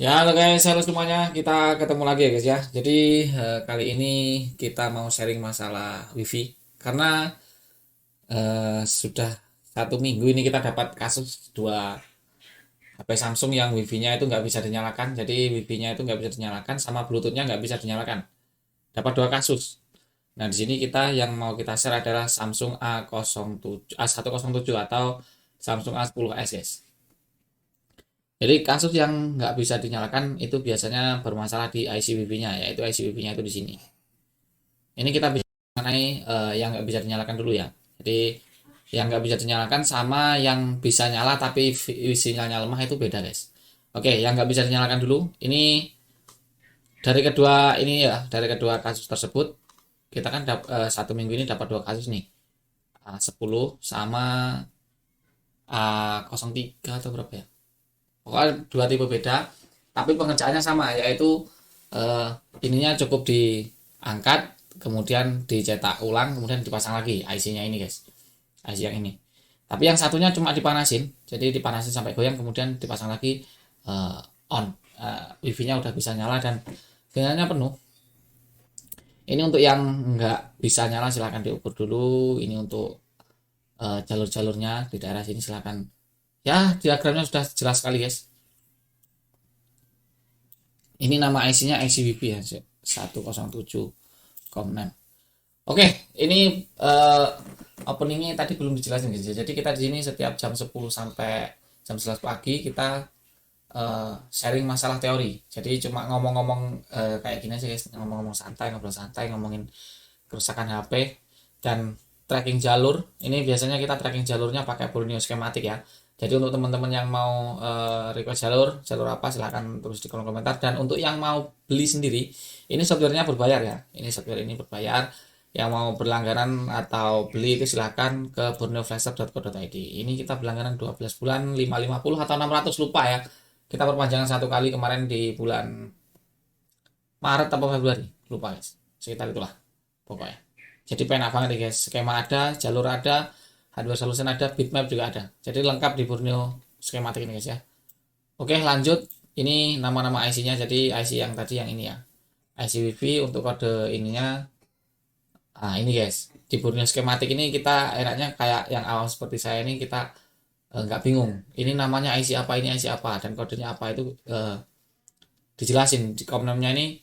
Ya, halo guys, halo semuanya. Kita ketemu lagi ya guys ya. Jadi kali ini kita mau sharing masalah WiFi karena sudah 1 minggu ini kita dapat kasus dua HP Samsung yang WiFi-nya itu nggak bisa dinyalakan. Jadi WiFi-nya itu nggak bisa dinyalakan sama Bluetooth-nya nggak bisa dinyalakan. Dapat dua kasus. Nah, di sini yang mau kita share adalah Samsung A07, A107 atau Samsung A10s guys. Jadi kasus yang nggak bisa dinyalakan itu biasanya bermasalah di IC WiFi-nya, yaitu IC WiFi-nya itu di sini. Ini kita bisa mengenai yang nggak bisa dinyalakan dulu ya. Jadi yang nggak bisa dinyalakan sama yang bisa nyala tapi sinyalnya lemah itu beda guys. Oke, yang nggak bisa dinyalakan dulu. Ini dari kedua kasus tersebut kita kan 1 minggu ini dapat dua kasus nih. 10 sama A03 atau berapa ya? Pokoknya dua tipe beda, tapi pengerjaannya sama, yaitu eh, ininya cukup diangkat, kemudian dicetak ulang, kemudian dipasang lagi IC-nya ini guys, IC yang ini. Tapi yang satunya cuma dipanasin, jadi dipanasin sampai goyang, kemudian dipasang lagi eh, on. WiFi-nya udah bisa nyala dan sinyalnya penuh. Ini untuk yang nggak bisa nyala silahkan diukur dulu. Ini untuk jalur-jalurnya di daerah sini silahkan. Ya, diagramnya sudah jelas sekali guys. Ini nama IC-nya IC WiFi ya, 107 Komnen. Oke, ini openingnya tadi belum dijelasin guys. Jadi kita di sini setiap jam 10 sampai jam 11 pagi kita sharing masalah teori. Jadi cuma ngomong-ngomong kayak gini aja guys, ngomong-ngomong santai, ngobrol santai, ngomongin kerusakan HP dan tracking jalur. Ini biasanya kita tracking jalurnya pakai Borneo skematik ya. Jadi untuk teman-teman yang mau request jalur apa silahkan tulis di kolom komentar. Dan untuk yang mau beli sendiri, ini softwarenya berbayar ya. Ini software ini berbayar. Yang mau berlangganan atau beli itu silahkan ke borneoflasher.co.id. Ini kita berlangganan 12 bulan, 550 atau 600 lupa ya. Kita perpanjangan 1 kali kemarin di bulan Maret atau Februari, lupa guys. Sekitar itulah pokoknya. Jadi penak banget nih guys. Skema ada, jalur ada, hardware solution ada, bitmap juga ada. Jadi lengkap di Borneo skematik ini guys ya. Oke, lanjut. Ini nama-nama IC-nya. Jadi IC yang tadi yang ini ya. IC WiFi untuk kode ininya. Nah, ini guys. Di Borneo skematik ini kita enaknya kayak yang awam seperti saya ini kita nggak bingung. Ini namanya IC apa, ini IC apa, dan kodenya apa itu dijelasin di komponennya ini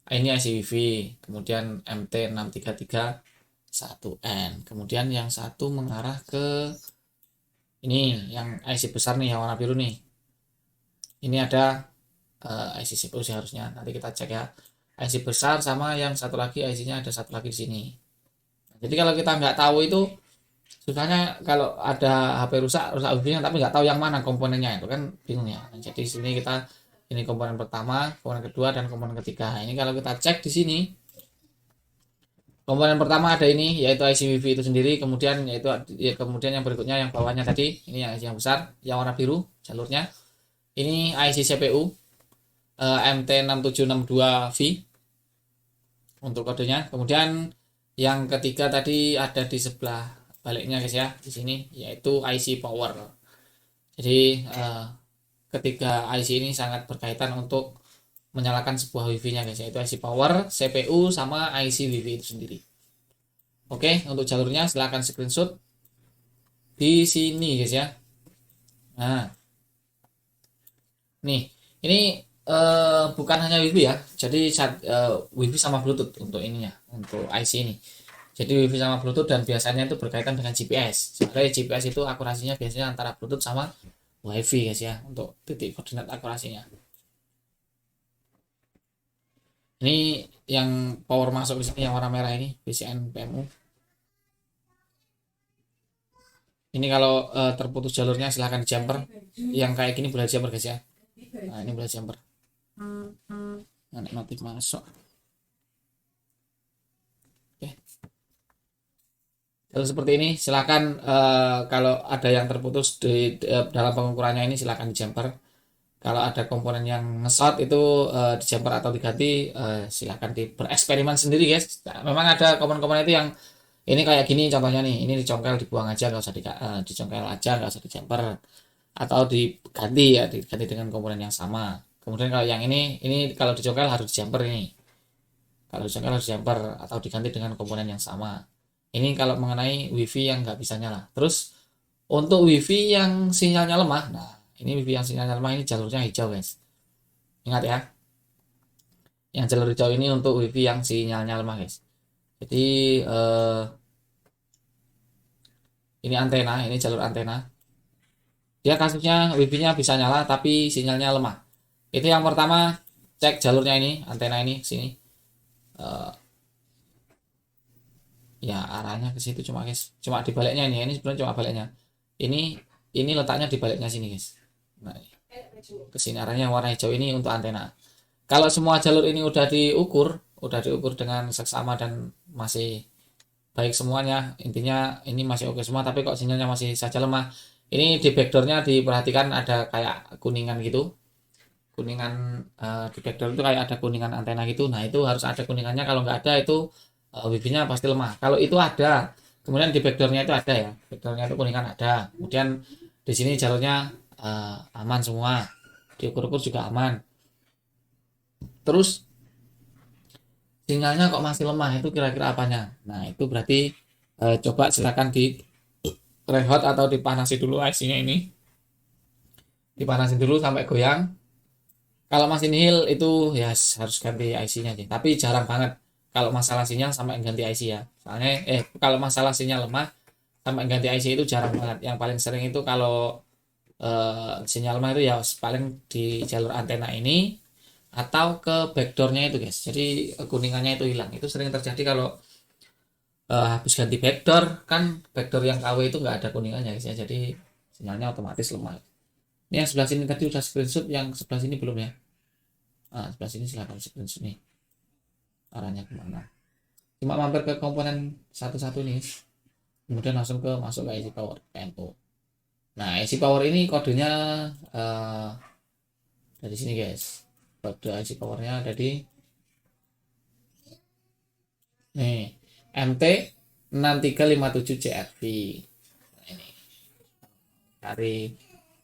IC WiFi, kemudian MT6331N, kemudian yang satu mengarah ke ini yang IC besar nih yang warna biru nih. Ini ada IC CPU sih harusnya. Nanti kita cek ya. IC besar sama yang satu lagi IC-nya ada satu lagi di sini. Jadi kalau kita nggak tahu itu susahnya kalau ada HP rusak rusak wifi tapi nggak tahu yang mana komponennya itu kan bingung ya. Nah, jadi sini kita ini komponen pertama, komponen kedua dan komponen ketiga. Ini kalau kita cek di sini komponen pertama ada ini yaitu IC WiFi itu sendiri, kemudian yaitu ya, kemudian yang berikutnya yang bawahnya tadi ini yang IC yang besar, yang warna biru jalurnya. Ini IC CPU MT6762V untuk kodenya. Kemudian yang ketiga tadi ada di sebelah baliknya guys ya, di sini yaitu IC power. Jadi ketiga IC ini sangat berkaitan untuk menyalakan sebuah wifi-nya guys, yaitu IC power, CPU sama IC wifi itu sendiri. Oke, untuk jalurnya silahkan screenshot di sini guys ya. Nah, nih ini bukan hanya wifi ya, jadi wifi sama bluetooth untuk ininya, untuk IC ini. Jadi wifi sama bluetooth dan biasanya itu berkaitan dengan GPS. Sebenarnya GPS itu akurasinya biasanya antara bluetooth sama wifi guys ya, untuk titik koordinat akurasinya. Ini yang power masuk di sini yang warna merah ini BCN PMU. Ini kalau terputus jalurnya silahkan di jumper. Yang kayak gini boleh jumper guys ya. Nah ini boleh jumper. Nah, notif masuk. Oke. Jalur seperti ini silahkan kalau ada yang terputus dalam pengukurannya ini silahkan di jumper. Kalau ada komponen yang ngesot itu di jumper atau diganti silahkan bereksperimen sendiri guys. Nah, memang ada komponen-komponen itu yang ini kayak gini contohnya nih, ini dicongkel dibuang aja nggak usah dicongkel aja nggak usah di jumper atau diganti ya diganti dengan komponen yang sama. Kemudian kalau yang ini kalau dicongkel harus dijumper ini. Kalau dicongkel harus dijumper atau diganti dengan komponen yang sama. Ini kalau mengenai WiFi yang nggak bisa nyala. Terus untuk WiFi yang sinyalnya lemah, nah ini WiFi yang sinyalnya lemah ini jalurnya hijau guys. Ingat ya, yang jalur hijau ini untuk WiFi yang sinyalnya lemah guys. Jadi ini antena, ini jalur antena. Dia kasusnya WiFi-nya bisa nyala tapi sinyalnya lemah. Itu yang pertama, cek jalurnya ini, antena ini sini. Ya arahnya ke situ cuma guys, cuma di baliknya ini sebenarnya cuma baliknya. Ini letaknya di baliknya sini guys. Nah, ke sini arahnya warna hijau ini untuk antena. Kalau semua jalur ini udah diukur dengan seksama dan masih baik semuanya, intinya ini masih oke semua, tapi kok sinyalnya masih saja lemah. Ini di backdoornya diperhatikan ada kayak kuningan gitu, kuningan di backdoor itu kayak ada kuningan antena gitu. Nah itu harus ada kuningannya, kalau nggak ada itu wifi-nya pasti lemah. Kalau itu ada, kemudian di backdoornya itu ada ya, backdoornya itu kuningan ada, kemudian di sini jalurnya aman semua, diukur-ukur juga aman. Terus sinyalnya kok masih lemah, itu kira-kira apanya? Nah itu berarti coba silakan di rehot atau dipanasi dulu IC-nya ini, dipanasin dulu sampai goyang. Kalau masih nihil itu ya harus ganti IC-nya sih, tapi jarang banget kalau masalah sinyal sampai ganti IC ya. Soalnya kalau masalah sinyal lemah sampai ganti IC itu jarang banget. Yang paling sering itu kalau sinyal lemah itu ya paling di jalur antena ini atau ke backdoornya itu guys. Jadi kuningannya itu hilang. Itu sering terjadi kalau habis ganti backdoor, kan backdoor yang KW itu nggak ada kuningannya guys ya. Jadi sinyalnya otomatis lemah. Ini yang sebelah sini tadi udah screenshot, yang sebelah sini belum ya. Nah, sebelah sini silahkan screenshot nih. Arahnya kemana? Cuma mampir ke komponen satu-satu nih. Kemudian langsung masuk ke IC power PNO. Nah, IC power ini kodenya dari sini guys. Kode IC powernya ada di nih MT 6357 CRV. Nah, ini cari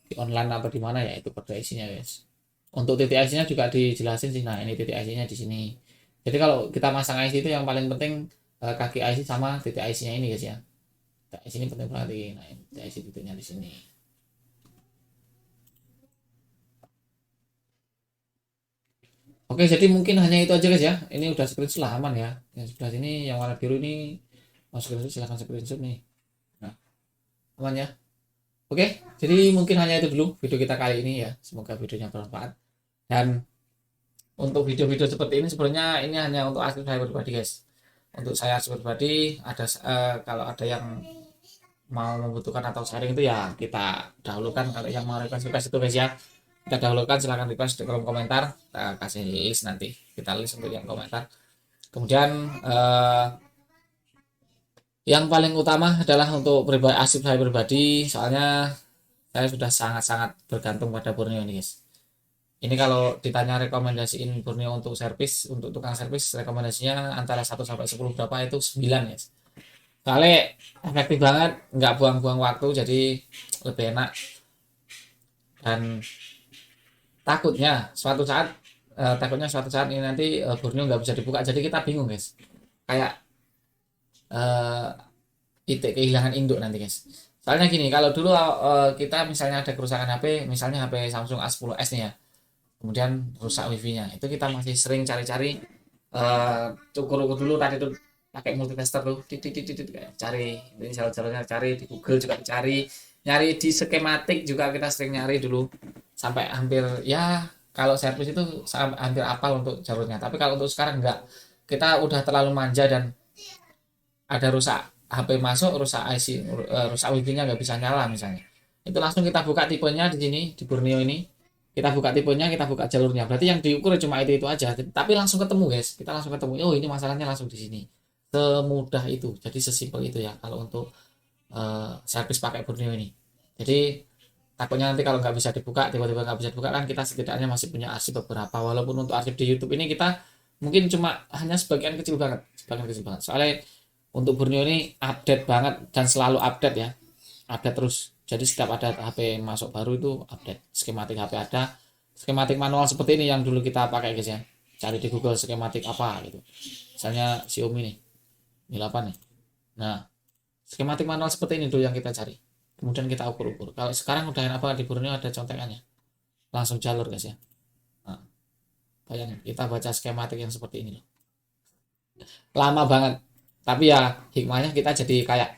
di online atau di mana ya itu kode IC-nya guys. Untuk titik IC-nya juga dijelasin sih. Nah, ini titik IC-nya di sini. Jadi kalau kita masang IC itu yang paling penting kaki IC sama titik IC-nya ini guys ya. Titik IC ini penting banget ini. Nah, titik IC titiknya di sini. Oke, jadi mungkin hanya itu aja guys ya. Ini udah screenshot lah, aman ya. Yang sebelah sini yang warna biru ini mau screenshot silahkan screenshot nih. Nah, aman ya. Oke, jadi mungkin hanya itu dulu video kita kali ini ya. Semoga videonya bermanfaat. Dan untuk video-video seperti ini sebenarnya ini hanya untuk aktif saya pribadi guys. Untuk saya pribadi ada kalau ada yang mau membutuhkan atau sharing itu ya kita dahulukan. Kalau yang mau request itu guys ya, kita dahulukan, silahkan request di kolom komentar, kita kasih list, nanti kita list untuk yang komentar. Kemudian yang paling utama adalah untuk pribadi, arsip saya pribadi, soalnya saya sudah sangat-sangat bergantung pada Borneo ini guys. Ini kalau ditanya rekomendasiin Borneo untuk servis, untuk tukang servis, rekomendasinya antara 1 sampai 10 berapa, itu 9 guys. Soalnya efektif banget, nggak buang-buang waktu, jadi lebih enak. Dan takutnya suatu saat ini nanti Borneo nggak bisa dibuka, jadi kita bingung guys. Kayak titik kehilangan induk nanti guys. Soalnya gini, kalau dulu kita misalnya ada kerusakan HP, misalnya HP Samsung A10s nih ya, kemudian rusak wifi-nya, itu kita masih sering cari-cari, ukur-ukur dulu tadi tuh pakai multitester tuh, cari ini jalur-jalurnya, cari di Google juga dicari, nyari di skematik juga kita sering nyari dulu, sampai hampir ya kalau servis itu hampir apal untuk jalurnya. Tapi kalau untuk sekarang enggak, kita udah terlalu manja dan ada rusak HP masuk, rusak IC, rusak wifi-nya nggak bisa nyala misalnya, itu langsung kita buka tipenya di sini di Borneo ini, kita buka tipenya, kita buka jalurnya, berarti yang diukur cuma itu aja, tapi langsung ketemu guys, kita langsung ketemu, oh ini masalahnya langsung di sini, semudah itu, jadi sesimpel itu ya kalau untuk servis pakai Borneo ini. Jadi takutnya nanti kalau nggak bisa dibuka, tiba-tiba nggak bisa dibuka, kan kita setidaknya masih punya arsip beberapa, walaupun untuk arsip di YouTube ini kita mungkin cuma hanya sebagian kecil banget, soalnya untuk Borneo ini update banget dan selalu update ya, update terus. Jadi setiap ada HP masuk baru itu update, skematik HP ada, skematik manual seperti ini yang dulu kita pakai guys ya. Cari di Google skematik apa gitu. Misalnya Xiaomi nih, Mi 8 nih. Nah, skematik manual seperti ini dulu yang kita cari. Kemudian kita ukur-ukur. Kalau sekarang udah enak banget di Borneo ada contekannya. Langsung jalur guys ya. Nah, bayangin kita baca skematik yang seperti ini loh. Lama banget. Tapi ya hikmahnya kita jadi kayak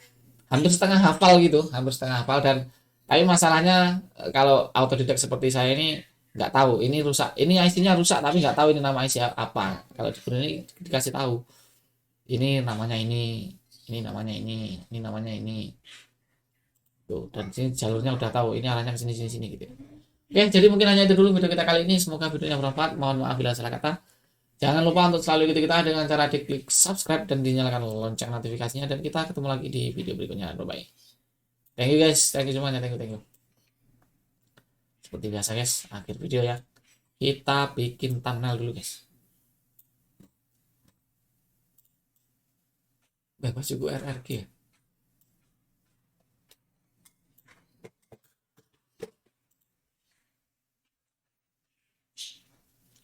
hampir setengah hafal gitu, hampir setengah hafal dan tapi masalahnya kalau autodidak seperti saya ini nggak tahu ini rusak, ini IC-nya rusak tapi nggak tahu ini nama IC apa. Kalau di ini dikasih tahu ini namanya ini namanya ini namanya ini. Tuh, dan sini jalurnya udah tahu ini arahnya ke sini sini sini gitu. Oke, jadi mungkin hanya itu dulu video kita kali ini. Semoga videonya bermanfaat. Mohon maaf bila salah kata. Jangan lupa untuk selalu ikuti kita dengan cara diklik subscribe dan dinyalakan lonceng notifikasinya. Dan kita ketemu lagi di video berikutnya. Bye bye. Thank you guys. Thank you semuanya. Thank you. Thank you. Seperti biasa guys, akhir video ya. Kita bikin thumbnail dulu guys. Bebas juga RRQ ya.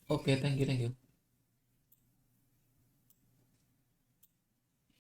Oke, thank you.